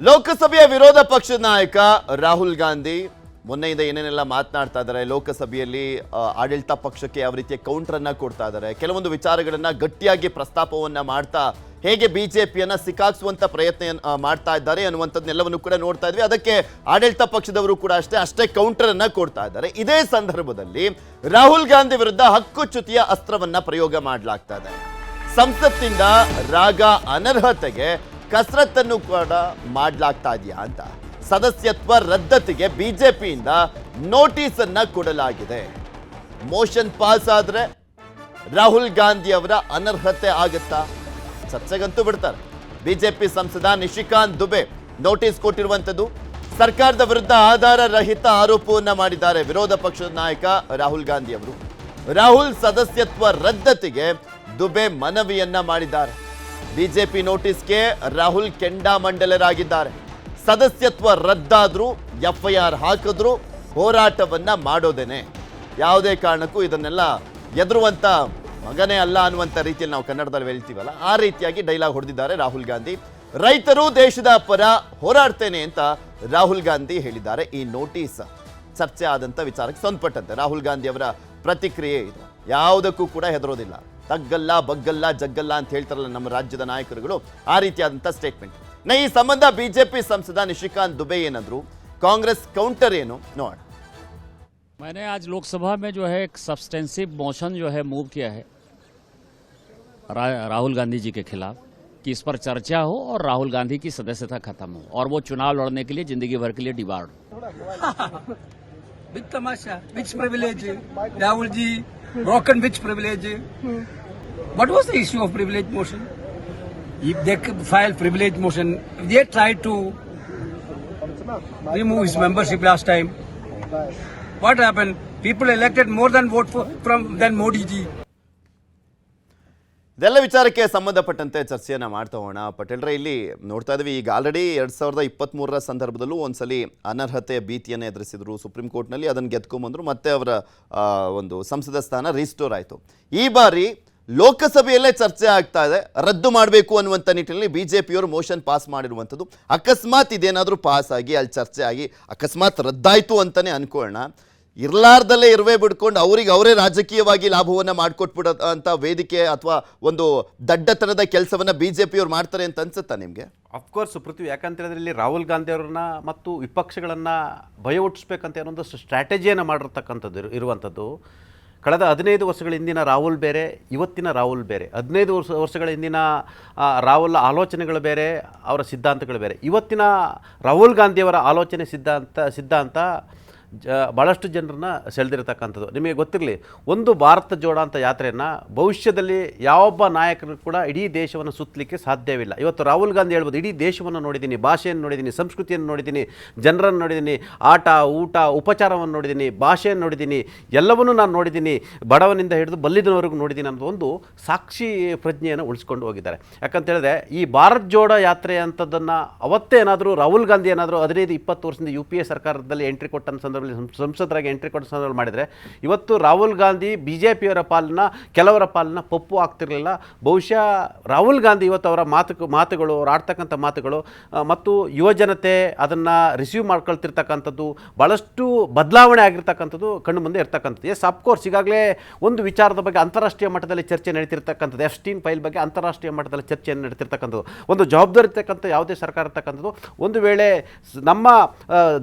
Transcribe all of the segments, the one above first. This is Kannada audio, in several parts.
ಲೋಕಸಭೆಯ ವಿರೋಧ ಪಕ್ಷದ ನಾಯಕ ರಾಹುಲ್ ಗಾಂಧಿ ಮೊನ್ನೆಯಿಂದ ಏನೇನೆಲ್ಲ ಮಾತನಾಡ್ತಾ ಇದ್ದಾರೆ, ಲೋಕಸಭೆಯಲ್ಲಿ ಆಡಳಿತ ಪಕ್ಷಕ್ಕೆ ಯಾವ ರೀತಿಯ ಕೌಂಟರ್ ಅನ್ನ ಕೊಡ್ತಾ ಇದ್ದಾರೆ, ಕೆಲವೊಂದು ವಿಚಾರಗಳನ್ನ ಗಟ್ಟಿಯಾಗಿ ಪ್ರಸ್ತಾಪವನ್ನ ಮಾಡ್ತಾ ಹೇಗೆ ಬಿಜೆಪಿಯನ್ನ ಸಿಕ್ಕಾಕ್ಸುವಂತ ಪ್ರಯತ್ನ ಮಾಡ್ತಾ ಇದ್ದಾರೆ ಅನ್ನುವಂಥದ್ದನ್ನೆಲ್ಲವನ್ನು ಕೂಡ ನೋಡ್ತಾ ಇದ್ವಿ. ಅದಕ್ಕೆ ಆಡಳಿತ ಪಕ್ಷದವರು ಕೂಡ ಅಷ್ಟೇ ಕೌಂಟರ್ ಅನ್ನ ಕೊಡ್ತಾ ಇದ್ದಾರೆ. ಇದೇ ಸಂದರ್ಭದಲ್ಲಿ ರಾಹುಲ್ ಗಾಂಧಿ ವಿರುದ್ಧ ಹಕ್ಕುಚ್ಯುತಿಯ ಅಸ್ತ್ರವನ್ನ ಪ್ರಯೋಗ ಮಾಡಲಾಗ್ತಾ ಇದೆ. ಸಂಸತ್ತಿಂದ ರಾಗ ಅನರ್ಹತೆಗೆ ಕಸರತ್ತನ್ನು ಕೂಡ ಮಾಡಲಾಗ್ತಾ ಇದೆಯಾ ಅಂತ ಸದಸ್ಯತ್ವ ರದ್ದತಿಗೆ ಬಿಜೆಪಿಯಿಂದ ನೋಟಿಸ್ ಅನ್ನ ಕೊಡಲಾಗಿದೆ. ಮೋಷನ್ ಪಾಸ್ ಆದ್ರೆ ರಾಹುಲ್ ಗಾಂಧಿ ಅವರ ಅನರ್ಹತೆ ಆಗುತ್ತಾ? ಚರ್ಚೆಗಂತೂ ಬಿಡ್ತಾರೆ. ಬಿಜೆಪಿ ಸಂಸದ ನಿಶಿಕಾಂತ್ ದುಬೆ ನೋಟಿಸ್ ಕೊಟ್ಟಿರುವಂತದ್ದು. ಸರ್ಕಾರದ ವಿರುದ್ಧ ಆಧಾರ ರಹಿತ ಆರೋಪವನ್ನ ಮಾಡಿದ್ದಾರೆ ವಿರೋಧ ಪಕ್ಷದ ನಾಯಕ ರಾಹುಲ್ ಗಾಂಧಿ ಅವರು. ರಾಹುಲ್ ಸದಸ್ಯತ್ವ ರದ್ದತಿಗೆ ದುಬೆ ಮನವಿಯನ್ನ ಮಾಡಿದ್ದಾರೆ. ಬಿಜೆಪಿ ನೋಟಿಸ್ಗೆ ರಾಹುಲ್ ಕೆಂಡಾಮಂಡಲರಾಗಿದ್ದಾರೆ. ಸದಸ್ಯತ್ವ ರದ್ದಾದ್ರೂ ಎಫ್ಐಆರ್ ಹಾಕಿದ್ರು ಹೋರಾಟವನ್ನ ಮಾಡೋದೇನೆ, ಯಾವುದೇ ಕಾರಣಕ್ಕೂ ಇದನ್ನೆಲ್ಲ ಎದುರುವಂತ ಮಗನೇ ಅಲ್ಲ ಅನ್ನುವಂಥ ರೀತಿಯಲ್ಲಿ ನಾವು ಕನ್ನಡದಲ್ಲಿ ಹೇಳ್ತೀವಲ್ಲ, ಆ ರೀತಿಯಾಗಿ ಡೈಲಾಗ್ ಹೊಡೆದಿದ್ದಾರೆ ರಾಹುಲ್ ಗಾಂಧಿ. ರೈತರು ದೇಶದ ಪರ ಹೋರಾಡ್ತೇನೆ ಅಂತ ರಾಹುಲ್ ಗಾಂಧಿ ಹೇಳಿದ್ದಾರೆ. ಈ ನೋಟಿಸ್ ಚರ್ಚೆ ಆದಂಥ ವಿಚಾರಕ್ಕೆ ಸಂಬಂಧಪಟ್ಟಂತೆ ರಾಹುಲ್ ಗಾಂಧಿ ಅವರ ಪ್ರತಿಕ್ರಿಯೆ ಇದು. ಯಾವುದಕ್ಕೂ ಕೂಡ ಹೆದರೋದಿಲ್ಲ, ತಗ್ಗಲ್ಲ ಬಗ್ಗಲ್ಲ ಜಗ್ಗಲ್ಲ ಅಂತ ಹೇಳ್ತಾರಲ್ಲ ನಮ್ಮ ರಾಜ್ಯದ ನಾಯಕರುಗಳು, ಆ ರೀತಿಯಾದಂಥ ಸ್ಟೇಟ್ಮೆಂಟ್. ಈ ಸಂಬಂಧ ಬಿಜೆಪಿ ಸಂಸದ ನಿಶಿಕಾಂತ್ ದುಬೆ ಏನಂದ್ರು, ಕಾಂಗ್ರೆಸ್ ಕೌಂಟರ್ ಏನು ನೋಡೋಣ. मैंने आज लोकसभा में जो है एक सब्सटेंसिव मोशन जो है मूव किया है राहुल गांधी जी के खिलाफ कि इस पर चर्चा हो और राहुल गांधी की सदस्यता खत्म हो और वो चुनाव लड़ने के लिए जिंदगी भर के लिए डिबार्ड हो. Big tamasha, which privilege? Rahul ji, broken which privilege? What was the issue of privilege motion? If they filed privilege motion, they tried to remove his membership last time. What happened? People elected more than vote than Modi ji. ಇದೆಲ್ಲ ವಿಚಾರಕ್ಕೆ ಸಂಬಂಧಪಟ್ಟಂತೆ ಚರ್ಚೆಯನ್ನ ಮಾಡ್ತಾ ಹೋಗೋಣ. ಪಟೇಲ್ರೆ, ಇಲ್ಲಿ ನೋಡ್ತಾ ಇದ್ವಿ, ಈಗ ಆಲ್ರೆಡಿ 2023 ಸಂದರ್ಭದಲ್ಲೂ ಒಂದ್ಸಲಿ ಅನರ್ಹತೆಯ ಭೀತಿಯನ್ನು ಎದುರಿಸಿದ್ರು ಸುಪ್ರೀಂ ಕೋರ್ಟ್ನಲ್ಲಿ. ಅದನ್ನು ಗೆದ್ಕೊಂಡ್ಬಂದ್ರು, ಮತ್ತೆ ಅವರ ಒಂದು ಸಂಸದ ಸ್ಥಾನ ರಿಸ್ಟೋರ್ ಆಯಿತು. ಈ ಬಾರಿ ಲೋಕಸಭೆಯಲ್ಲೇ ಚರ್ಚೆ ಆಗ್ತಾ ಇದೆ, ರದ್ದು ಮಾಡಬೇಕು ಅನ್ನುವಂಥ ನಿಟ್ಟಿನಲ್ಲಿ ಬಿಜೆಪಿಯವರು ಮೋಷನ್ ಪಾಸ್ ಮಾಡಿರುವಂಥದ್ದು. ಅಕಸ್ಮಾತ್ ಇದೇನಾದರೂ ಪಾಸ್ ಆಗಿ ಅಲ್ಲಿ ಚರ್ಚೆ ಆಗಿ ಅಕಸ್ಮಾತ್ ರದ್ದಾಯಿತು ಅಂತಲೇ ಅನ್ಕೊಳ್ಳೋಣ, ಇರ್ಲಾರ್ದಲ್ಲೇ ಇರುವೆ ಬಿಡ್ಕೊಂಡು ಅವರಿಗೆ ಅವರೇ ರಾಜಕೀಯವಾಗಿ ಲಾಭವನ್ನು ಮಾಡಿಕೊಟ್ಬಿಡೋ ಅಂತ ವೇದಿಕೆ ಅಥವಾ ಒಂದು ದಡ್ಡತನದ ಕೆಲಸವನ್ನು ಬಿಜೆಪಿಯವರು ಮಾಡ್ತಾರೆ ಅಂತ ಅನ್ಸುತ್ತಾ ನಿಮಗೆ? ಅಫ್ಕೋರ್ಸ್ ಪೃಥ್ವಿ, ಯಾಕಂತ ಹೇಳಿದ್ರೆ ಇಲ್ಲಿ ರಾಹುಲ್ ಗಾಂಧಿ ಅವ್ರನ್ನ ಮತ್ತು ವಿಪಕ್ಷಗಳನ್ನು ಭಯ ಹುಟ್ಟಿಸ್ಬೇಕಂತ ಏನೊಂದಷ್ಟು ಸ್ಟ್ರಾಟಜಿಯನ್ನು ಮಾಡಿರ್ತಕ್ಕಂಥದ್ದು ಇರುವಂಥದ್ದು. ಕಳೆದ 15 ವರ್ಷಗಳ ಹಿಂದಿನ ರಾಹುಲ್ ಬೇರೆ, ಇವತ್ತಿನ ರಾಹುಲ್ ಬೇರೆ. 15 ವರ್ಷಗಳ ಹಿಂದಿನ ರಾಹುಲ್ ಆಲೋಚನೆಗಳು ಬೇರೆ, ಅವರ ಸಿದ್ಧಾಂತಗಳು ಬೇರೆ. ಇವತ್ತಿನ ರಾಹುಲ್ ಗಾಂಧಿಯವರ ಆಲೋಚನೆ ಸಿದ್ಧಾಂತ ಭಾಳಷ್ಟು ಜನರನ್ನ ಸೆಳೆದಿರತಕ್ಕಂಥದ್ದು. ನಿಮಗೆ ಗೊತ್ತಿರಲಿ, ಒಂದು ಭಾರತ ಜೋಡೋ ಅಂತ ಯಾತ್ರೆಯನ್ನು ಭವಿಷ್ಯದಲ್ಲಿ ಯಾವೊಬ್ಬ ನಾಯಕರು ಕೂಡ ಇಡೀ ದೇಶವನ್ನು ಸುತ್ತಲಿಕ್ಕೆ ಸಾಧ್ಯವಿಲ್ಲ. ಇವತ್ತು ರಾಹುಲ್ ಗಾಂಧಿ ಹೇಳ್ಬೋದು, ಇಡೀ ದೇಶವನ್ನು ನೋಡಿದ್ದೀನಿ, ಭಾಷೆಯನ್ನು ನೋಡಿದ್ದೀನಿ, ಸಂಸ್ಕೃತಿಯನ್ನು ನೋಡಿದ್ದೀನಿ, ಜನರನ್ನು ನೋಡಿದ್ದೀನಿ, ಆಟ ಊಟ ಉಪಚಾರವನ್ನು ನೋಡಿದ್ದೀನಿ, ಭಾಷೆಯನ್ನು ನೋಡಿದ್ದೀನಿ, ಎಲ್ಲವನ್ನೂ ನಾನು ನೋಡಿದ್ದೀನಿ, ಬಡವನಿಂದ ಹಿಡಿದು ಬಲ್ಲಿದನವರೆಗೂ ನೋಡಿದ್ದೀನಿ ಅನ್ನೋದು ಒಂದು ಸಾಕ್ಷಿ ಪ್ರಜ್ಞೆಯನ್ನು ಉಳಿಸ್ಕೊಂಡು ಹೋಗಿದ್ದಾರೆ. ಯಾಕಂತ ಹೇಳಿದ್ರೆ ಈ ಭಾರತ್ ಜೋಡೋ ಯಾತ್ರೆ ಅಂಥದ್ದನ್ನು ಅವತ್ತೇ ಏನಾದರೂ ರಾಹುಲ್ ಗಾಂಧಿ ಏನಾದರೂ 15-20 ವರ್ಷದಿಂದ UPA ಸರ್ಕಾರದಲ್ಲಿ ಎಂಟ್ರಿ ಕೊಟ್ಟಂಥ ಸಂದರ್ಭದಲ್ಲಿ ಸಂಸದರಾಗಿ ಎಂಟ್ರಿ ಕೊಟ್ಟ ಸಂದರ್ಭ ಮಾಡಿದರೆ ಇವತ್ತು ರಾಹುಲ್ ಗಾಂಧಿ ಬಿಜೆಪಿಯವರ ಪಾಲನ್ನ, ಕೆಲವರ ಪಾಲನ್ನ ಪಪ್ಪು ಆಗ್ತಿರಲಿಲ್ಲ. ಬಹುಶಃ ರಾಹುಲ್ ಗಾಂಧಿ ಇವತ್ತು ಅವರ ಮಾತುಗಳು, ಅವ್ರು ಆಡ್ತಕ್ಕಂಥ ಮಾತುಗಳು ಮತ್ತು ಯುವಜನತೆ ಅದನ್ನು ರಿಸೀವ್ ಮಾಡ್ಕೊಳ್ತಿರ್ತಕ್ಕಂಥದ್ದು, ಭಾಳಷ್ಟು ಬದಲಾವಣೆ ಆಗಿರ್ತಕ್ಕಂಥದ್ದು ಕಣ್ಣು ಮುಂದೆ ಇರ್ತಕ್ಕಂಥದ್ದು. ಎಸ್, ಅಫ್ಕೋರ್ಸ್ ಈಗಾಗಲೇ ಒಂದು ವಿಚಾರದ ಬಗ್ಗೆ ಅಂತಾರಾಷ್ಟ್ರೀಯ ಮಟ್ಟದಲ್ಲಿ ಚರ್ಚೆ ನಡೀತಿರ್ತಕ್ಕಂಥದ್ದು, ಎಫ್ಸ್ಟೀನ್ ಫೈಲ್ ಬಗ್ಗೆ ಅಂತಾರಾಷ್ಟ್ರೀಯ ಮಟ್ಟದಲ್ಲಿ ಚರ್ಚೆಯನ್ನು ನಡೀತಿರ್ತಕ್ಕಂಥದ್ದು. ಒಂದು ಜವಾಬ್ದಾರಿ ಇರ್ತಕ್ಕಂಥ ಯಾವುದೇ ಸರ್ಕಾರ ಇರ್ತಕ್ಕಂಥದ್ದು, ಒಂದು ವೇಳೆ ನಮ್ಮ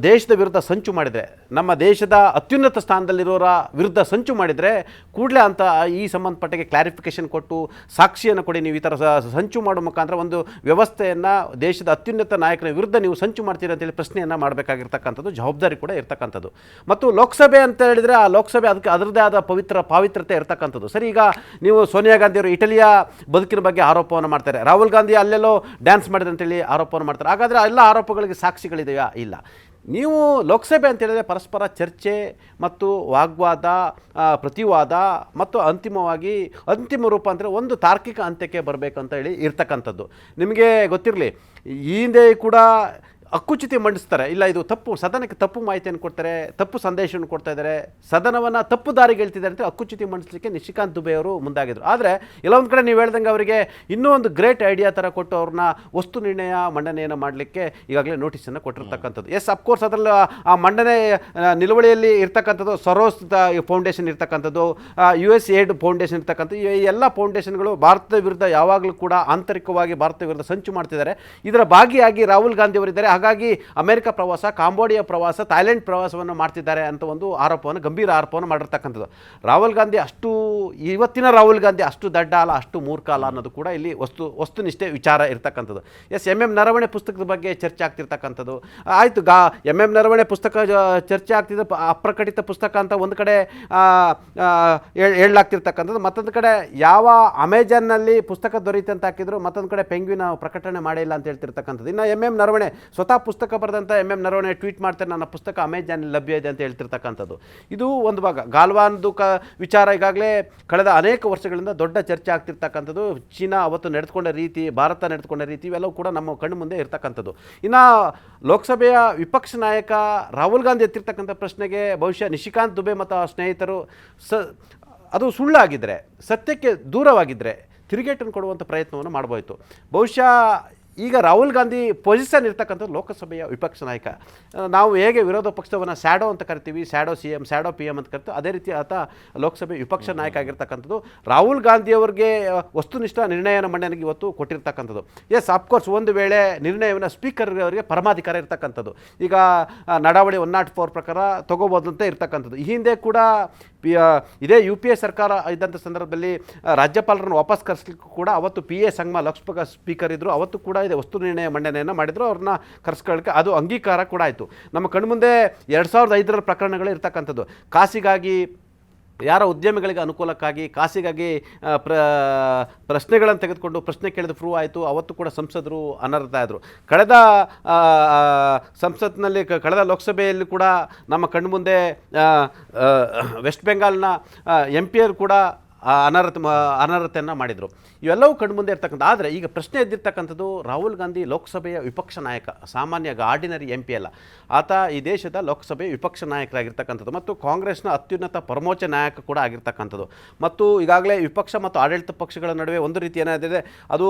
ದೇಶದ ವಿರುದ್ಧ ಸಂಚು ಮಾಡಿದರೆ, ನಮ್ಮ ದೇಶದ ಅತ್ಯುನ್ನತ ಸ್ಥಾನದಲ್ಲಿರೋರ ವಿರುದ್ಧ ಸಂಚು ಮಾಡಿದರೆ ಕೂಡಲೇ ಅಂತ ಈ ಸಂಬಂಧಪಟ್ಟಿಗೆ ಕ್ಲಾರಿಫಿಕೇಷನ್ ಕೊಟ್ಟು ಸಾಕ್ಷಿಯನ್ನು ಕೊಡಿ, ನೀವು ಈ ಥರ ಸಂಚು ಮಾಡೋ ಮುಖಾಂತರ ಒಂದು ವ್ಯವಸ್ಥೆಯನ್ನು ದೇಶದ ಅತ್ಯುನ್ನತ ನಾಯಕರ ವಿರುದ್ಧ ನೀವು ಸಂಚು ಮಾಡ್ತೀರಿ ಅಂತೇಳಿ ಪ್ರಶ್ನೆಯನ್ನು ಮಾಡಬೇಕಾಗಿರ್ತಕ್ಕಂಥದ್ದು ಜವಾಬ್ದಾರಿ ಕೂಡ ಇರ್ತಕ್ಕಂಥದ್ದು. ಮತ್ತು ಲೋಕಸಭೆ ಅಂತ ಹೇಳಿದರೆ ಆ ಲೋಕಸಭೆ ಅದಕ್ಕೆ ಅದರದ್ದೇ ಆದ ಪಾವಿತ್ರತೆ ಇರ್ತಕ್ಕಂಥದ್ದು. ಸರಿ, ಈಗ ನೀವು ಸೋನಿಯಾ ಗಾಂಧಿಯವರು ಇಟಲಿಯ ಬದುಕಿನ ಬಗ್ಗೆ ಆರೋಪವನ್ನು ಮಾಡ್ತಾರೆ, ರಾಹುಲ್ ಗಾಂಧಿ ಅಲ್ಲೆಲ್ಲೋ ಡ್ಯಾನ್ಸ್ ಮಾಡಿದೆ ಅಂತೇಳಿ ಆರೋಪವನ್ನು ಮಾಡ್ತಾರೆ. ಹಾಗಾದರೆ ಎಲ್ಲ ಆರೋಪಗಳಿಗೆ ಸಾಕ್ಷಿಗಳಿದೆಯಾ? ಇಲ್ಲ. ನೀವು ಲೋಕಸಭೆ ಅಂತ ಹೇಳಿದರೆ ಪರಸ್ಪರ ಚರ್ಚೆ ಮತ್ತು ವಾಗ್ವಾದ, ಪ್ರತಿವಾದ ಮತ್ತು ಅಂತಿಮವಾಗಿ ಅಂತಿಮ ರೂಪ ಅಂದರೆ ಒಂದು ತಾರ್ಕಿಕ ಅಂತ್ಯಕ್ಕೆ ಬರಬೇಕಂತ ಹೇಳಿ ಇರ್ತಕ್ಕಂಥದ್ದು. ನಿಮಗೆ ಗೊತ್ತಿರಲಿ, ಈ ಹಿಂದೆ ಕೂಡ ಹಕ್ಕುಚ್ಯುತಿ ಮಂಡಿಸ್ತಾರೆ. ಇಲ್ಲ, ಇದು ತಪ್ಪು, ಸದನಕ್ಕೆ ತಪ್ಪು ಮಾಹಿತಿಯನ್ನು ಕೊಡ್ತಾರೆ, ತಪ್ಪು ಸಂದೇಶವನ್ನು ಕೊಡ್ತಾ ಇದ್ದಾರೆ, ಸದನವನ್ನು ತಪ್ಪು ದಾರಿಗೆ ಹೇಳ್ತಿದ್ದಾರೆ ಅಂತ ಹಕ್ಕುಚ್ಯುತಿ ಮಂಡಿಸಲಿಕ್ಕೆ ನಿಶಿಕಾಂತ್ ದುಬೆ ಅವರು ಮುಂದಾಗಿದ್ರು. ಆದರೆ ಎಲ್ಲೊಂದು ಕಡೆ ನೀವು ಹೇಳ್ದಂಗೆ ಅವರಿಗೆ ಇನ್ನೂ ಒಂದು ಗ್ರೇಟ್ ಐಡಿಯಾ ಥರ ಕೊಟ್ಟು ಅವ್ರನ್ನ ವಸ್ತು ನಿರ್ಣಯ ಮಂಡನೆಯನ್ನು ಮಾಡಲಿಕ್ಕೆ ಈಗಾಗಲೇ ನೋಟಿಸನ್ನು ಕೊಟ್ಟಿರ್ತಕ್ಕಂಥದ್ದು. ಎಸ್, ಅಫ್ಕೋರ್ಸ್ ಅದರಲ್ಲಿ ಆ ಮಂಡನೆ ನಿಲುವಳಿಯಲ್ಲಿ ಇರ್ತಕ್ಕಂಥದ್ದು ಸರೋಸ್ ಫೌಂಡೇಶನ್ ಇರ್ತಕ್ಕಂಥದ್ದು, USAID ಫೌಂಡೇಶನ್ ಇರ್ತಕ್ಕಂಥದ್ದು, ಈ ಎಲ್ಲ ಫೌಂಡೇಶನ್ಗಳು ಭಾರತದ ವಿರುದ್ಧ ಯಾವಾಗಲೂ ಕೂಡ ಆಂತರಿಕವಾಗಿ ಭಾರತದ ವಿರುದ್ಧ ಸಂಚು ಮಾಡ್ತಿದ್ದಾರೆ. ಇದರ ಭಾಗಿಯಾಗಿ ರಾಹುಲ್ ಗಾಂಧಿ ಅವರಿದ್ದಾರೆ. ಹಾಗಾಗಿ ಅಮೆರಿಕ ಪ್ರವಾಸ, ಕಾಂಬೋಡಿಯಾ ಪ್ರವಾಸ, ಥೈಲ್ಯಾಂಡ್ ಪ್ರವಾಸವನ್ನು ಮಾಡ್ತಿದ್ದಾರೆ ಅಂತ ಒಂದು ಆರೋಪವನ್ನು, ಗಂಭೀರ ಆರೋಪವನ್ನು ಮಾಡಿರ್ತಕ್ಕಂಥದ್ದು. ರಾಹುಲ್ ಗಾಂಧಿ ಇವತ್ತಿನ ರಾಹುಲ್ ಗಾಂಧಿ ಅಷ್ಟು ದಡ್ಡ ಅಲ್ಲ, ಅಷ್ಟು ಮೂರ್ಖ ಅಲ್ಲ ಅನ್ನೋದು ಕೂಡ ಇಲ್ಲಿ ವಸ್ತುನಿಷ್ಠೆ ವಿಚಾರ ಇರ್ತಕ್ಕಂಥದ್ದು. ಎಸ್, MM ನರವಣೆ ಪುಸ್ತಕದ ಬಗ್ಗೆ ಚರ್ಚೆ ಆಗ್ತಿರ್ತಕ್ಕಂಥದ್ದು ಆಯಿತು. MM ನರವಣೆ ಪುಸ್ತಕ ಚರ್ಚೆ ಆಗ್ತಿದ್ದ ಅಪ್ರಕಟಿತ ಪುಸ್ತಕ ಅಂತ ಒಂದು ಕಡೆ ಹೇಳಲಾಗ್ತಿರ್ತಕ್ಕಂಥದ್ದು, ಮತ್ತೊಂದು ಕಡೆ ಯಾವ ಅಮೆಜಾನ್ನಲ್ಲಿ ಪುಸ್ತಕ ದೊರೆಯುತ್ತೆ ಅಂತ ಹಾಕಿದ್ರು, ಮತ್ತೊಂದು ಕಡೆ ಪೆಂಗ್ವಿನ್ ಪ್ರಕಟಣೆ ಮಾಡಿಲ್ಲ ಅಂತ ಹೇಳ್ತಿರ್ತಕ್ಕಂಥದ್ದು. ಇನ್ನು MM ನರವಣೆ ಸ್ವತಃ ಪುಸ್ತಕ ಬರೆದಂಥ MM ನರವಣೆ ಟ್ವೀಟ್ ಮಾಡ್ತಾರೆ, ನನ್ನ ಪುಸ್ತಕ ಅಮೆಜಾನ್ ಲಭ್ಯ ಇದೆ ಅಂತ ಹೇಳ್ತಿರ್ತಕ್ಕಂಥದ್ದು. ಇದು ಒಂದು ಭಾಗ. ಗಾಲ್ವಾನ್ದು ವಿಚಾರ ಈಗಾಗಲೇ ಕಳೆದ ಅನೇಕ ವರ್ಷಗಳಿಂದ ದೊಡ್ಡ ಚರ್ಚೆ ಆಗ್ತಿರ್ತಕ್ಕಂಥದ್ದು. ಚೀನಾ ಅವತ್ತು ನಡೆದುಕೊಂಡ ರೀತಿ, ಭಾರತ ನಡೆದುಕೊಂಡ ರೀತಿ, ಇವೆಲ್ಲವೂ ಕೂಡ ನಮ್ಮ ಕಣ್ಣು ಮುಂದೆ ಇರ್ತಕ್ಕಂಥದ್ದು. ಇನ್ನು ಲೋಕಸಭೆಯ ವಿಪಕ್ಷ ನಾಯಕ ರಾಹುಲ್ ಗಾಂಧಿ ಎತ್ತಿರ್ತಕ್ಕಂಥ ಪ್ರಶ್ನೆಗೆ ಬಹುಶಃ ನಿಶಿಕಾಂತ್ ದುಬೆ ಮತ್ತು ಸ್ನೇಹಿತರು ಅದು ಸುಳ್ಳಾಗಿದ್ದರೆ, ಸತ್ಯಕ್ಕೆ ದೂರವಾಗಿದ್ದರೆ ತಿರುಗೇಟನ್ನು ಕೊಡುವಂಥ ಪ್ರಯತ್ನವನ್ನು ಮಾಡ್ಬೋಯಿತು. ಬಹುಶಃ ಈಗ ರಾಹುಲ್ ಗಾಂಧಿ ಪೊಸಿಷನ್ ಇರ್ತಕ್ಕಂಥದ್ದು ಲೋಕಸಭೆಯ ವಿಪಕ್ಷ ನಾಯಕ. ನಾವು ಹೇಗೆ ವಿರೋಧ ಪಕ್ಷವನ್ನು ಸ್ಯಾಡೋ ಅಂತ ಕರಿತೀವಿ, ಸ್ಯಾಡೋ CM, ಸ್ಯಾಡೋ PM ಅಂತ ಕರಿತೀವಿ, ಅದೇ ರೀತಿ ಆತ ಲೋಕಸಭೆ ವಿಪಕ್ಷ ನಾಯಕ ಆಗಿರ್ತಕ್ಕಂಥದ್ದು. ರಾಹುಲ್ ಗಾಂಧಿ ಅವರಿಗೆ ವಸ್ತುನಿಷ್ಠ ನಿರ್ಣಯನ ಮಂಡನೆಗೆ ಇವತ್ತು ಕೊಟ್ಟಿರ್ತಕ್ಕಂಥದ್ದು. ಎಸ್, ಅಫ್ಕೋರ್ಸ್ ಒಂದು ವೇಳೆ ನಿರ್ಣಯವನ್ನು ಸ್ಪೀಕರ್ ಅವರಿಗೆ ಪರಮಾಧಿಕಾರ ಇರ್ತಕ್ಕಂಥದ್ದು. ಈಗ ನಡಾವಳಿ 104 ಪ್ರಕಾರ ತಗೋಬೋದಂತೆ ಇರ್ತಕ್ಕಂಥದ್ದು. ಈ ಹಿಂದೆ ಕೂಡ ಇದೇ UPA ಸರ್ಕಾರ ಇದ್ದಂಥ ಸಂದರ್ಭದಲ್ಲಿ ರಾಜ್ಯಪಾಲರನ್ನು ವಾಪಸ್ ಕರೆಸಲಿಕ್ಕೂ ಕೂಡ ಅವತ್ತು PA ಸಂಗಮ ಲೋಕಸಭಾ ಸ್ಪೀಕರ್ ಇದ್ದರು. ಅವತ್ತು ಕೂಡ ಇದೆ ವಸ್ತು ನಿರ್ಣಯ ಮಂಡನೆಯನ್ನು ಮಾಡಿದ್ರು, ಅವ್ರನ್ನ ಕರೆಸ್ಕೊಳ್ಳೋಕ್ಕೆ ಅದು ಅಂಗೀಕಾರ ಕೂಡ ಆಯಿತು. ನಮ್ಮ ಕಣ್ಮುಂದೆ 2005ರ ಪ್ರಕರಣಗಳು ಇರ್ತಕ್ಕಂಥದ್ದು. ಕಾಸಿಗಾಗಿ, ಯಾರ ಉದ್ಯಮಿಗಳಿಗೆ ಅನುಕೂಲಕ್ಕಾಗಿ ಕಾಸಿಗಾಗಿ ಪ್ರಶ್ನೆಗಳನ್ನು ತೆಗೆದುಕೊಂಡು ಪ್ರಶ್ನೆ ಕೇಳಿದ ಪ್ರೂವ್ ಆಯಿತು. ಅವತ್ತು ಕೂಡ ಸಂಸದರು ಅನರ್ಹ ಆದರು. ಕಳೆದ ಸಂಸತ್ನಲ್ಲಿ ಕಳೆದ ಲೋಕಸಭೆಯಲ್ಲಿ ಕೂಡ ನಮ್ಮ ಕಣ್ಮುಂದೆ ವೆಸ್ಟ್ ಬೆಂಗಾಲ್ನ MP ಕೂಡ ಅನರ್ಹತೆಯನ್ನು ಮಾಡಿದರು. ಇವೆಲ್ಲವೂ ಕಣ್ಮುಂದೆ ಇರ್ತಕ್ಕಂಥ. ಆದರೆ ಈಗ ಪ್ರಶ್ನೆ ಎದ್ದಿರ್ತಕ್ಕಂಥದ್ದು, ರಾಹುಲ್ ಗಾಂಧಿ ಲೋಕಸಭೆಯ ವಿಪಕ್ಷ ನಾಯಕ, ಸಾಮಾನ್ಯ ಆರ್ಡಿನರಿ MP ಅಲ್ಲ. ಆತ ಈ ದೇಶದ ಲೋಕಸಭೆಯ ವಿಪಕ್ಷ ನಾಯಕರಾಗಿರ್ತಕ್ಕಂಥದ್ದು ಮತ್ತು ಕಾಂಗ್ರೆಸ್ನ ಅತ್ಯುನ್ನತ ಪರಮೋಚ್ಚ ನಾಯಕ ಕೂಡ ಆಗಿರ್ತಕ್ಕಂಥದ್ದು. ಮತ್ತು ಈಗಾಗಲೇ ವಿಪಕ್ಷ ಮತ್ತು ಆಡಳಿತ ಪಕ್ಷಗಳ ನಡುವೆ ಒಂದು ರೀತಿ ಏನಾಗಿದೆ, ಅದು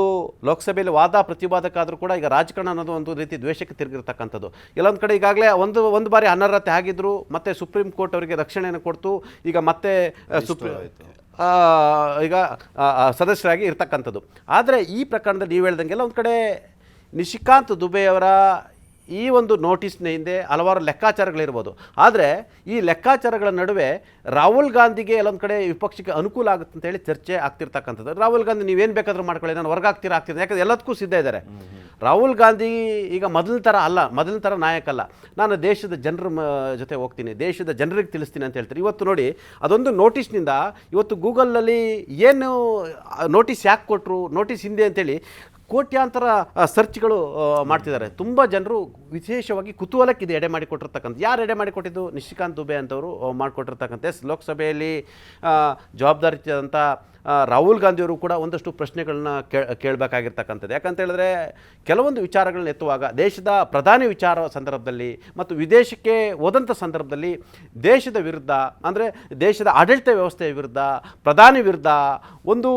ಲೋಕಸಭೆಯಲ್ಲಿ ವಾದ ಪ್ರತಿವಾದಕ್ಕಾದರೂ ಕೂಡ ಈಗ ರಾಜಕಾರಣ ಅನ್ನೋದು ಒಂದು ರೀತಿ ದ್ವೇಷಕ್ಕೆ ತಿರುಗಿರ್ತಕ್ಕಂಥದ್ದು. ಎಲ್ಲೊಂದು ಕಡೆ ಈಗಾಗಲೇ ಒಂದು ಬಾರಿ ಅನರ್ಹತೆ ಆಗಿದ್ದರು, ಮತ್ತೆ ಸುಪ್ರೀಂ ಕೋರ್ಟ್ ಅವರಿಗೆ ರಕ್ಷಣೆಯನ್ನು ಕೊಡ್ತು, ಈಗ ಮತ್ತೆ ಈಗ ಸದಸ್ಯರಾಗಿ ಇರ್ತಕ್ಕಂಥದ್ದು. ಆದರೆ ಈ ಪ್ರಕರಣದಲ್ಲಿ ನೀವು ಹೇಳ್ದಂಗೆಲ್ಲ ಒಂದು ಕಡೆ ನಿಶಿಕಾಂತ್ ದುಬೆಯವರ ಈ ಒಂದು ನೋಟಿಸ್ನ ಹಿಂದೆ ಹಲವಾರು ಲೆಕ್ಕಾಚಾರಗಳಿರ್ಬೋದು. ಆದರೆ ಈ ಲೆಕ್ಕಾಚಾರಗಳ ನಡುವೆ ರಾಹುಲ್ ಗಾಂಧಿಗೆ ಎಲ್ಲೊಂದು ಕಡೆ ವಿಪಕ್ಷಕ್ಕೆ ಅನುಕೂಲ ಆಗುತ್ತೆ ಅಂತೇಳಿ ಚರ್ಚೆ ಆಗ್ತಿರ್ತಕ್ಕಂಥದ್ದು. ರಾಹುಲ್ ಗಾಂಧಿ ನೀವೇನು ಬೇಕಾದರೂ ಮಾಡ್ಕೊಳ್ಳಿ, ನಾನು ಹೊರಗಾಗ್ತೀರಾ ಆಗ್ತೀನಿ, ಯಾಕಂದರೆ ಎಲ್ಲದಕ್ಕೂ ಸಿದ್ಧ ಇದ್ದಾರೆ. ರಾಹುಲ್ ಗಾಂಧಿ ಈಗ ಮೊದಲಿನ ಥರ ನಾಯಕ ಅಲ್ಲ. ನಾನು ದೇಶದ ಜನರ ಜೊತೆ ಹೋಗ್ತೀನಿ, ದೇಶದ ಜನರಿಗೆ ತಿಳಿಸ್ತೀನಿ ಅಂತ ಹೇಳ್ತಾರೆ. ಇವತ್ತು ನೋಡಿ, ಅದೊಂದು ನೋಟಿಸ್ನಿಂದ ಇವತ್ತು ಗೂಗಲ್ನಲ್ಲಿ ಏನು ನೋಟಿಸ್ ಯಾಕೆ ಕೊಟ್ಟರು, ನೋಟಿಸ್ ಹಿಂದೆ ಅಂತೇಳಿ ಕೋಟ್ಯಾಂತರ ಸರ್ಚ್ಗಳು ಮಾಡ್ತಿದ್ದಾರೆ. ತುಂಬ ಜನರು ವಿಶೇಷವಾಗಿ ಕುತೂಹಲಕ್ಕಿದೆ ಎಡೆ ಮಾಡಿಕೊಟ್ಟಿರ್ತಕ್ಕಂಥ. ಯಾರು ಎಡೆ ಮಾಡಿಕೊಟ್ಟಿದ್ದು? ನಿಶಿಕಾಂತ್ ದುಬೆ ಅಂತವರು ಮಾಡಿಕೊಟ್ಟಿರ್ತಕ್ಕಂಥ. ಲೋಕಸಭೆಯಲ್ಲಿ ಜವಾಬ್ದಾರಿಯಾದಂಥ ರಾಹುಲ್ ಗಾಂಧಿಯವರು ಕೂಡ ಒಂದಷ್ಟು ಪ್ರಶ್ನೆಗಳನ್ನ ಕೇಳಬೇಕಾಗಿರ್ತಕ್ಕಂಥದ್ದು. ಯಾಕಂತ ಹೇಳಿದ್ರೆ ಕೆಲವೊಂದು ವಿಚಾರಗಳನ್ನ ಎತ್ತುವಾಗ ದೇಶದ ಪ್ರಧಾನಿ ವಿಚಾರ ಸಂದರ್ಭದಲ್ಲಿ ಮತ್ತು ವಿದೇಶಕ್ಕೆ ಹೋದಂಥ ಸಂದರ್ಭದಲ್ಲಿ ದೇಶದ ವಿರುದ್ಧ, ಅಂದರೆ ದೇಶದ ಆಡಳಿತ ವ್ಯವಸ್ಥೆಯ ವಿರುದ್ಧ, ಪ್ರಧಾನಿ ವಿರುದ್ಧ, ಒಂದು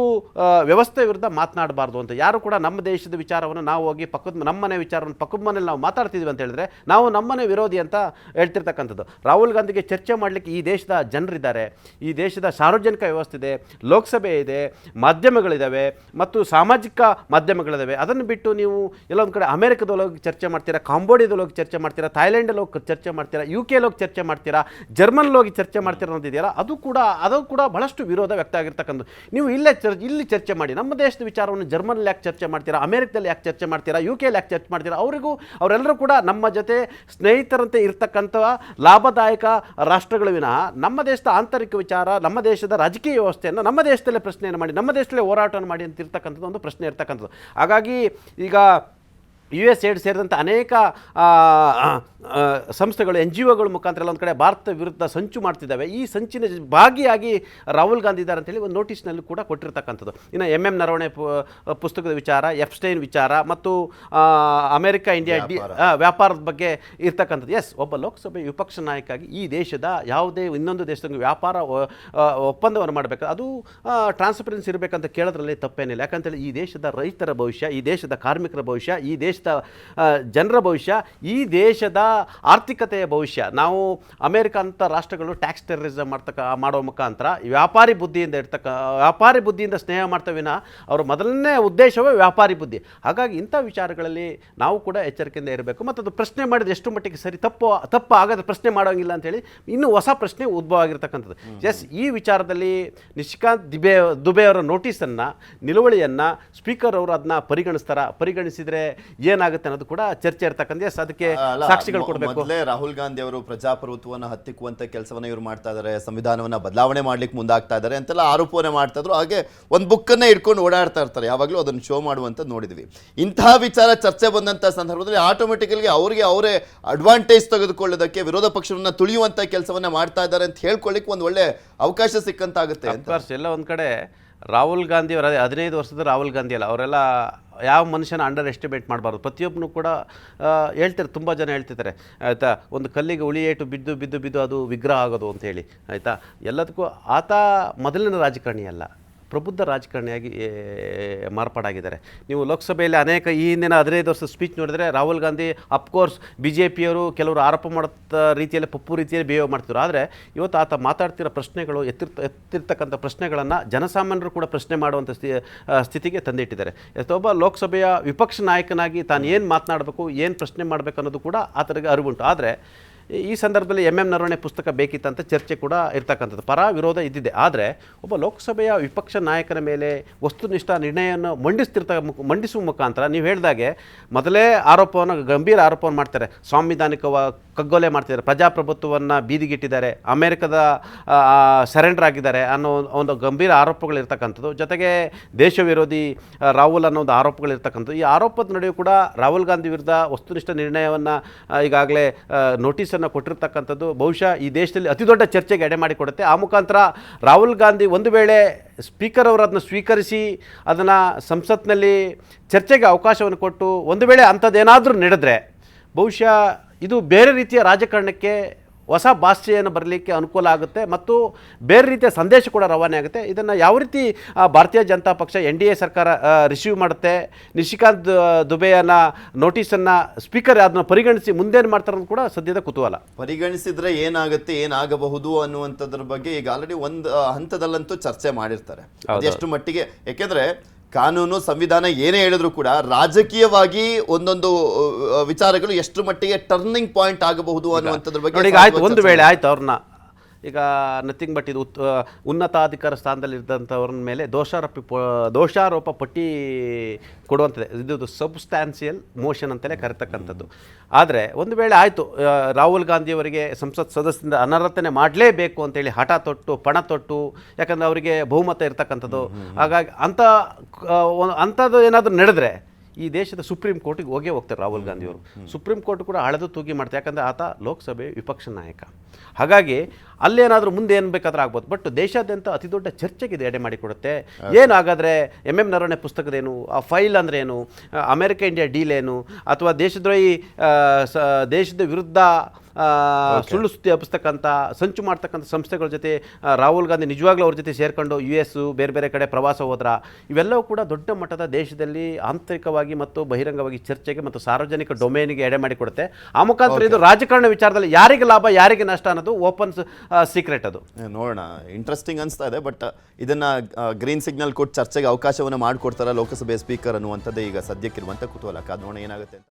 ವ್ಯವಸ್ಥೆ ವಿರುದ್ಧ ಮಾತನಾಡಬಾರ್ದು ಅಂತ. ಯಾರು ಕೂಡ ನಮ್ಮ ದೇಶದ ವಿಚಾರವನ್ನು ನಾವು ಹೋಗಿ ನಮ್ಮನೆ ವಿಚಾರವನ್ನು ಪಕ್ಕದ ಮನೇಲಿ ನಾವು ಮಾತಾಡ್ತಿದ್ವಿ ಅಂತ ಹೇಳಿದ್ರೆ ನಾವು ನಮ್ಮನೆ ವಿರೋಧಿ ಅಂತ ಹೇಳ್ತಿರ್ತಕ್ಕಂಥದ್ದು. ರಾಹುಲ್ ಗಾಂಧಿಗೆ ಚರ್ಚೆ ಮಾಡಲಿಕ್ಕೆ ಈ ದೇಶದ ಜನರಿದ್ದಾರೆ, ಈ ದೇಶದ ಸಾರ್ವಜನಿಕ ವ್ಯವಸ್ಥೆ ಇದೆ, ಲೋಕಸಭೆ ಇದೆ, ಮಾಧ್ಯಮಗಳಿದ್ದಾವೆ ಮತ್ತು ಸಾಮಾಜಿಕ ಮಾಧ್ಯಮಗಳಿದ್ದಾವೆ. ಅದನ್ನು ಬಿಟ್ಟು ನೀವು ಎಲ್ಲೊಂದು ಕಡೆ ಅಮೆರಿಕದಲ್ಲಿ ಹೋಗಿ ಚರ್ಚೆ ಮಾಡ್ತೀರಾ, ಕಾಂಬೋಡಿಯಾದಲ್ಲಿ ಹೋಗಿ ಚರ್ಚೆ ಮಾಡ್ತೀರಾ, ಥೈಲ್ಯಾಂಡಲ್ಲಿ ಹೋಗಿ ಚರ್ಚೆ ಮಾಡ್ತೀರಾ, UK ಹೋಗಿ ಚರ್ಚೆ ಮಾಡ್ತೀರಾ, ಜರ್ಮನಲ್ಲಿ ಹೋಗಿ ಚರ್ಚೆ ಮಾಡ್ತೀರಾ ಅನ್ನೋದಿದೆಯಲ್ಲ, ಅದು ಕೂಡ ಬಹಳಷ್ಟು ವಿರೋಧ ವ್ಯಕ್ತ ಆಗಿರ್ತಕ್ಕಂಥ. ನೀವು ಇಲ್ಲಿ ಚರ್ಚೆ ಮಾಡಿ, ನಮ್ಮ ದೇಶದ ವಿಚಾರವನ್ನು ಜರ್ಮನಲ್ಲಿ ಯಾಕೆ ಚರ್ಚೆ ಮಾಡ್ತೀರಾ, ಅಮೆರಿಕದಲ್ಲಿ ಯಾಕೆ ಚರ್ಚೆ ಮಾಡ್ತೀರಾ, UK ಯಾಕೆ ಚರ್ಚೆ ಮಾಡ್ತೀರಾ? ಅವರೆಲ್ಲರೂ ಕೂಡ ನಮ್ಮ ಜೊತೆ ಸ್ನೇಹಿತರಂತೆ ಇರ್ತಕ್ಕಂಥ ಲಾಭದಾಯಕ ರಾಷ್ಟ್ರಗಳ ವಿನಃ ನಮ್ಮ ದೇಶದ ಆಂತರಿಕ ವಿಚಾರ, ನಮ್ಮ ದೇಶದ ರಾಜಕೀಯ ವ್ಯವಸ್ಥೆಯನ್ನು ನಮ್ಮ ದೇಶದಲ್ಲೇ ಪ್ರಶ್ನೆಯನ್ನು ಮಾಡಿ, ನಮ್ಮ ದೇಶದಲ್ಲೇ ಹೋರಾಟವನ್ನು ಮಾಡಿ ಅಂತ ಇರ್ತಕ್ಕಂಥದ್ದು ಒಂದು ಪ್ರಶ್ನೆ ಇರ್ತಕ್ಕಂಥದ್ದು. ಹಾಗಾಗಿ ಈಗ USAID ಸೇರಿದಂಥ ಅನೇಕ ಸಂಸ್ಥೆಗಳು NGOಗಳ ಮುಖಾಂತರ ಎಲ್ಲ ಒಂದು ಕಡೆ ಭಾರತ ವಿರುದ್ಧ ಸಂಚು ಮಾಡ್ತಿದ್ದಾವೆ. ಈ ಸಂಚಿನ ಭಾಗಿಯಾಗಿ ರಾಹುಲ್ ಗಾಂಧಿ ಇದ್ದಾರೆ ಅಂತೇಳಿ ಒಂದು ನೋಟಿಸ್ನಲ್ಲಿ ಕೂಡ ಕೊಟ್ಟಿರ್ತಕ್ಕಂಥದ್ದು. ಇನ್ನು MM ನರವಣೆ ಪುಸ್ತಕದ ವಿಚಾರ, ಎಫ್ಸ್ಟೈನ್ ವಿಚಾರ ಮತ್ತು ಅಮೆರಿಕ ಇಂಡಿಯಾ ವ್ಯಾಪಾರದ ಬಗ್ಗೆ ಇರ್ತಕ್ಕಂಥದ್ದು. ಎಸ್, ಒಬ್ಬ ಲೋಕಸಭೆ ವಿಪಕ್ಷ ನಾಯಕಾಗಿ ಈ ದೇಶದ ಯಾವುದೇ ಇನ್ನೊಂದು ದೇಶದ ವ್ಯಾಪಾರ ಒಪ್ಪಂದವನ್ನು ಮಾಡಬೇಕು, ಅದು ಟ್ರಾನ್ಸ್ಪರೆನ್ಸಿ ಇರಬೇಕಂತ ಕೇಳೋದ್ರಲ್ಲಿ ತಪ್ಪೇನಿಲ್ಲ. ಯಾಕಂತೇಳಿ ಈ ದೇಶದ ರೈತರ ಭವಿಷ್ಯ, ಈ ದೇಶದ ಕಾರ್ಮಿಕರ ಭವಿಷ್ಯ, ಈ ದೇಶದ ಜನರ ಭವಿಷ್ಯ, ಈ ದೇಶದ ಆರ್ಥಿಕತೆಯ ಭವಿಷ್ಯ. ನಾವು ಅಮೆರಿಕ ಅಂತ ರಾಷ್ಟ್ರಗಳು ಟ್ಯಾಕ್ಸ್ ಟೆರರಿಸಮ್ ಮಾಡೋ ಮುಖಾಂತರ ವ್ಯಾಪಾರಿ ಬುದ್ಧಿಯಿಂದ ಸ್ನೇಹ ಮಾಡ್ತವಿನ ಅವರ ಮೊದಲನೇ ಉದ್ದೇಶವೇ ವ್ಯಾಪಾರಿ ಬುದ್ಧಿ. ಹಾಗಾಗಿ ಇಂಥ ವಿಚಾರಗಳಲ್ಲಿ ನಾವು ಕೂಡ ಎಚ್ಚರಿಕೆಯಿಂದ ಇರಬೇಕು. ಮತ್ತು ಅದು ಪ್ರಶ್ನೆ ಮಾಡಿದ್ರೆ ಎಷ್ಟು ಮಟ್ಟಿಗೆ ಸರಿ ತಪ್ಪು ಆಗದ ಪ್ರಶ್ನೆ ಮಾಡೋಂಗಿಲ್ಲ ಅಂತೇಳಿ ಇನ್ನೂ ಹೊಸ ಪ್ರಶ್ನೆ ಉದ್ಭವ ಆಗಿರ್ತಕ್ಕಂಥದ್ದು. ಎಸ್, ಈ ವಿಚಾರದಲ್ಲಿ ನಿಶಿಕಾಂತ್ ದುಬೆ ಅವರ ನೋಟಿಸನ್ನು, ನಿಲುವಳಿಯನ್ನು ಸ್ಪೀಕರ್ ಅವರು ಅದನ್ನ ಪರಿಗಣಿಸಿದರೆ ಏನಾಗುತ್ತೆ ಅನ್ನೋದು ಕೂಡ ಚರ್ಚೆ ಇರ್ತಕ್ಕಂಥ. ಎಸ್, ಅದಕ್ಕೆ ಸಾಕ್ಷಿಗಳು ಕೊಡಬೇಕು. ಮೊದಲೇ ರಾಹುಲ್ ಗಾಂಧಿ ಅವರು ಪ್ರಜಾಪ್ರಭುತ್ವವನ್ನು ಹತ್ತಿಕ್ಕುವಂತ ಕೆಲಸವನ್ನ ಇವರು ಮಾಡ್ತಾ ಇದ್ದಾರೆ, ಸಂವಿಧಾನವನ್ನ ಬದಲಾವಣೆ ಮಾಡ್ಲಿಕ್ಕೆ ಮುಂದಾಗ್ತಾ ಇದ್ದಾರೆ ಅಂತೆಲ್ಲ ಆರೋಪನೆ ಮಾಡ್ತಾ ಇದ್ರು. ಹಾಗೆ ಒಂದು ಬುಕ್ಕನ್ನ ಇಟ್ಕೊಂಡು ಓಡಾಡ್ತಾ ಇರ್ತಾರೆ, ಯಾವಾಗಲೂ ಅದನ್ನು ಶೋ ಮಾಡುವಂತ ನೋಡಿದ್ವಿ. ಇಂತಹ ವಿಚಾರ ಚರ್ಚೆ ಬಂದಂತ ಸಂದರ್ಭದಲ್ಲಿ ಆಟೋಮೆಟಿಕಲಿ ಅವರೇ ಅಡ್ವಾಂಟೇಜ್ ತೆಗೆದುಕೊಳ್ಳೋದಕ್ಕೆ ವಿರೋಧ ಪಕ್ಷವನ್ನ ತುಳಿಯುವಂತ ಕೆಲಸವನ್ನ ಮಾಡ್ತಾ ಇದ್ದಾರೆ ಅಂತ ಹೇಳ್ಕೊಳ್ಳಿಕ್ಕೆ ಒಂದು ಒಳ್ಳೆ ಅವಕಾಶ ಸಿಕ್ಕಂತಾಗುತ್ತೆ ಅಂತ. ಎಲ್ಲ ಒಂದು ಕಡೆ ರಾಹುಲ್ ಗಾಂಧಿ ಅವರ 15 ವರ್ಷದ ರಾಹುಲ್ ಗಾಂಧಿ ಅಲ್ಲ, ಅವರೆಲ್ಲ ಯಾವ ಮನುಷ್ಯನ ಅಂಡರ್ ಎಸ್ಟಿಮೇಟ್ ಮಾಡಬಾರ್ದು. ಪ್ರತಿಯೊಬ್ಬನು ಕೂಡ ಹೇಳ್ತಾರೆ, ತುಂಬ ಜನ ಹೇಳ್ತಿದ್ದಾರೆ ಆಯಿತಾ, ಒಂದು ಕಲ್ಲಿಗೆ ಉಳಿಯೇಟು ಬಿದ್ದು ಬಿದ್ದು ಬಿದ್ದು ಅದು ವಿಗ್ರಹ ಆಗೋದು ಅಂತೇಳಿ ಆಯಿತಾ. ಎಲ್ಲದಕ್ಕೂ ಆತ ಮೊದಲಿನ ರಾಜಕಾರಣಿ ಅಲ್ಲ, ಪ್ರಬುದ್ಧ ರಾಜಕಾರಣಿಯಾಗಿ ಮಾರ್ಪಾಡಾಗಿದ್ದಾರೆ. ನೀವು ಲೋಕಸಭೆಯಲ್ಲಿ ಅನೇಕ ಈ ಹಿಂದಿನ 15 ವರ್ಷದ ಸ್ಪೀಚ್ ನೋಡಿದರೆ ರಾಹುಲ್ ಗಾಂಧಿ ಅಫ್ಕೋರ್ಸ್ BJPಯವರು ಕೆಲವರು ಆರೋಪ ಮಾಡೋ ರೀತಿಯಲ್ಲಿ ಪಪ್ಪು ರೀತಿಯಲ್ಲಿ ಬಿಹೇವ್ ಮಾಡ್ತಿದ್ರು. ಆದರೆ ಇವತ್ತು ಆತ ಮಾತಾಡ್ತಿರೋ ಪ್ರಶ್ನೆಗಳು ಎತ್ತಿರ್ತಕ್ಕಂಥ ಪ್ರಶ್ನೆಗಳನ್ನು ಜನಸಾಮಾನ್ಯರು ಕೂಡ ಪ್ರಶ್ನೆ ಮಾಡುವಂಥ ಸ್ಥಿತಿಗೆ ತಂದಿಟ್ಟಿದ್ದಾರೆ. ಒಬ್ಬ ಲೋಕಸಭೆಯ ವಿಪಕ್ಷ ನಾಯಕನಾಗಿ ತಾನು ಏನು ಮಾತನಾಡಬೇಕು, ಏನು ಪ್ರಶ್ನೆ ಮಾಡಬೇಕು ಅನ್ನೋದು ಕೂಡ ಆತನಿಗೆ ಅರಿವುಂಟು. ಆದರೆ ಈ ಸಂದರ್ಭದಲ್ಲಿ MM ನರವಣೆ ಪುಸ್ತಕ ಬೇಕಿತ್ತಂತ ಚರ್ಚೆ ಕೂಡ ಇರ್ತಕ್ಕಂಥದ್ದು, ಪರ ವಿರೋಧ ಇದ್ದಿದೆ. ಆದರೆ ಒಬ್ಬ ಲೋಕಸಭೆಯ ವಿಪಕ್ಷ ನಾಯಕನ ಮೇಲೆ ವಸ್ತುನಿಷ್ಠ ನಿರ್ಣಯವನ್ನು ಮಂಡಿಸುವ ಮುಖಾಂತರ ನೀವು ಹೇಳಿದಾಗೆ ಮೊದಲೇ ಗಂಭೀರ ಆರೋಪವನ್ನು ಮಾಡ್ತಾರೆ, ಸಾಂವಿಧಾನಿಕ ಕಗ್ಗೊಲೆ ಮಾಡ್ತಿದ್ದಾರೆ, ಪ್ರಜಾಪ್ರಭುತ್ವವನ್ನು ಬೀದಿಗಿಟ್ಟಿದ್ದಾರೆ, ಅಮೆರಿಕದ ಸರೆಂಡರ್ ಆಗಿದ್ದಾರೆ ಅನ್ನೋ ಒಂದು ಗಂಭೀರ ಆರೋಪಗಳಿರ್ತಕ್ಕಂಥದ್ದು. ಜೊತೆಗೆ ದೇಶ ವಿರೋಧಿ ರಾಹುಲ್ ಅನ್ನೋ ಒಂದು ಆರೋಪಗಳಿರ್ತಕ್ಕಂಥದ್ದು. ಈ ಆರೋಪದ ನಡುವೆ ಕೂಡ ರಾಹುಲ್ ಗಾಂಧಿ ವಿರುದ್ಧ ವಸ್ತುನಿಷ್ಠ ನಿರ್ಣಯವನ್ನು ಈಗಾಗಲೇ ನೋಟಿಸನ್ನು ಕೊಟ್ಟಿರ್ತಕ್ಕಂಥದ್ದು ಬಹುಶಃ ಈ ದೇಶದಲ್ಲಿ ಅತಿ ದೊಡ್ಡ ಚರ್ಚೆಗೆ ಎಡೆ ಮಾಡಿಕೊಡುತ್ತೆ. ಆ ಮುಖಾಂತರ ರಾಹುಲ್ ಗಾಂಧಿ ಒಂದು ವೇಳೆ ಸ್ಪೀಕರ್ ಅವರು ಅದನ್ನು ಸ್ವೀಕರಿಸಿ ಅದನ್ನು ಸಂಸತ್ನಲ್ಲಿ ಚರ್ಚೆಗೆ ಅವಕಾಶವನ್ನು ಕೊಟ್ಟು ಒಂದು ವೇಳೆ ಅಂಥದ್ದೇನಾದರೂ ನಡೆದರೆ ಬಹುಶಃ ಇದು ಬೇರೆ ರೀತಿಯ ರಾಜಕಾರಣಕ್ಕೆ ಹೊಸ ಭಾಷೆಯನ್ನು ಬರಲಿಕ್ಕೆ ಅನುಕೂಲ ಆಗುತ್ತೆ ಮತ್ತು ಬೇರೆ ರೀತಿಯ ಸಂದೇಶ ಕೂಡ ರವಾನೆ ಆಗುತ್ತೆ. ಇದನ್ನು ಯಾವ ರೀತಿ ಭಾರತೀಯ ಜನತಾ ಪಕ್ಷ NDA ಸರ್ಕಾರ ರಿಸೀವ್ ಮಾಡುತ್ತೆ, ನಿಶಿಕಾಂತ್ ದುಬೆಯನ್ನ ನೋಟಿಸನ್ನು ಸ್ಪೀಕರ್ ಅದನ್ನು ಪರಿಗಣಿಸಿ ಮುಂದೇನು ಮಾಡ್ತಾರೆ ಅನ್ನೋದು ಕೂಡ ಸದ್ಯದ ಕುತೂಹಲ. ಪರಿಗಣಿಸಿದ್ರೆ ಏನಾಗುತ್ತೆ, ಏನಾಗಬಹುದು ಅನ್ನುವಂಥದ್ರ ಬಗ್ಗೆ ಈಗ ಆಲ್ರೆಡಿ ಒಂದು ಹಂತದಲ್ಲಂತೂ ಚರ್ಚೆ ಮಾಡಿರ್ತಾರೆ. ಅದೆಷ್ಟು ಮಟ್ಟಿಗೆ, ಯಾಕೆಂದ್ರೆ ಕಾನೂನು ಸಂವಿಧಾನ ಏನೇ ಹೇಳಿದ್ರು ಕೂಡ ರಾಜಕೀಯವಾಗಿ ಒಂದೊಂದು ವಿಚಾರಗಳು ಎಷ್ಟು ಮಟ್ಟಿಗೆ ಟರ್ನಿಂಗ್ ಪಾಯಿಂಟ್ ಆಗಬಹುದು ಅನ್ನುವಂಥದ್ರ ಬಗ್ಗೆ ಆಯ್ತು. ಒಂದು ವೇಳೆ ಆಯ್ತು ಅವ್ರನ್ನ ಈಗ ನಥಿಂಗ್ ಬಟ್ ಇದು ಉನ್ನತಾಧಿಕಾರ ಸ್ಥಾನದಲ್ಲಿದ್ದಂಥವ್ರ ಮೇಲೆ ದೋಷಾರೋಪ ಪಟ್ಟಿ ಕೊಡುವಂಥದ್ದು, ಇದು ಸಬ್ಸ್ಟ್ಯಾನ್ಸಿಯಲ್ ಮೋಷನ್ ಅಂತಲೇ ಕರಿತಕ್ಕಂಥದ್ದು. ಆದರೆ ಒಂದು ವೇಳೆ ಆಯಿತು ರಾಹುಲ್ ಗಾಂಧಿಯವರಿಗೆ ಸಂಸತ್ ಸದಸ್ಯರಿಂದ ಅನರ್ಹತೆ ಮಾಡಲೇಬೇಕು ಅಂತೇಳಿ ಹಠ ತೊಟ್ಟು ಪಣ ತೊಟ್ಟು, ಯಾಕಂದರೆ ಅವರಿಗೆ ಬಹುಮತ ಇರ್ತಕ್ಕಂಥದ್ದು. ಹಾಗಾಗಿ ಅಂಥದ್ದು ಏನಾದರೂ ನಡೆದರೆ ಈ ದೇಶದ ಸುಪ್ರೀಂ ಕೋರ್ಟಿಗೆ ಹೋಗ್ತಾರೆ ರಾಹುಲ್ ಗಾಂಧಿಯವರು. ಸುಪ್ರೀಂ ಕೋರ್ಟ್ ಕೂಡ ಹಳೆದು ತೂಗಿ ಮಾಡ್ತಾರೆ, ಯಾಕಂದರೆ ಆತ ಲೋಕಸಭೆ ವಿಪಕ್ಷ ನಾಯಕ. ಹಾಗಾಗಿ ಅಲ್ಲೇನಾದರೂ ಮುಂದೆ ಏನು ಬೇಕಾದ್ರೂ ಆಗ್ಬೋದು. ಬಟ್ ದೇಶಾದ್ಯಂತ ಅತಿ ದೊಡ್ಡ ಚರ್ಚೆಗೆ ಇದು ಎಡೆ ಮಾಡಿಕೊಡುತ್ತೆ. ಏನಾಗಾದರೆ MM ನರವಣೆ ಪುಸ್ತಕದೇನು, ಆ ಫೈಲ್ ಅಂದರೆ ಏನು, ಅಮೆರಿಕ ಇಂಡಿಯಾ ಡೀಲ್ ಏನು, ಅಥವಾ ದೇಶದ್ರೋಹಿ ದೇಶದ ವಿರುದ್ಧ ಸುಳ್ಳು ಸುದ್ದಿ ಹಬ್ಬಿಸ್ತಕ್ಕಂಥ ಸಂಚು ಮಾಡ್ತಕ್ಕಂಥ ಸಂಸ್ಥೆಗಳ ಜೊತೆ ರಾಹುಲ್ ಗಾಂಧಿ ನಿಜವಾಗ್ಲೂ ಅವ್ರ ಜೊತೆ ಸೇರಿಕೊಂಡು US ಬೇರೆ ಬೇರೆ ಕಡೆ ಪ್ರವಾಸ ಹೋದ್ರ, ಇವೆಲ್ಲವೂ ಕೂಡ ದೊಡ್ಡ ಮಟ್ಟದ ದೇಶದಲ್ಲಿ ಆಂತರಿಕವಾಗಿ ಮತ್ತು ಬಹಿರಂಗವಾಗಿ ಚರ್ಚೆಗೆ ಮತ್ತು ಸಾರ್ವಜನಿಕ ಡೊಮೇನಿಗೆ ಎಡೆ ಮಾಡಿಕೊಡುತ್ತೆ. ಆ ಮುಖಾಂತರ ಇದು ರಾಜಕಾರಣ ವಿಚಾರದಲ್ಲಿ ಯಾರಿಗೆ ಲಾಭ ಯಾರಿಗೆ ನಷ್ಟ ಅನ್ನೋದು ಓಪನ್ ಸೀಕ್ರೆಟ್. ಅದು ನೋಡೋಣ, ಇಂಟ್ರೆಸ್ಟಿಂಗ್ ಅನಿಸ್ತಾ ಇದೆ. ಬಟ್ ಇದನ್ನ ಗ್ರೀನ್ ಸಿಗ್ನಲ್ ಕೊಟ್ಟು ಚರ್ಚೆಗೆ ಅವಕಾಶವನ್ನು ಮಾಡಿಕೊಡ್ತಾರ ಲೋಕಸಭೆ ಸ್ಪೀಕರ್ ಅನ್ನುವಂಥದ್ದೇ ಈಗ ಸದ್ಯಕ್ಕಿರುವಂಥ ಕುತೂಹಲ. ಕಾದ್ ನೋಡೋಣ ಏನಾಗುತ್ತೆ ಅಂತ.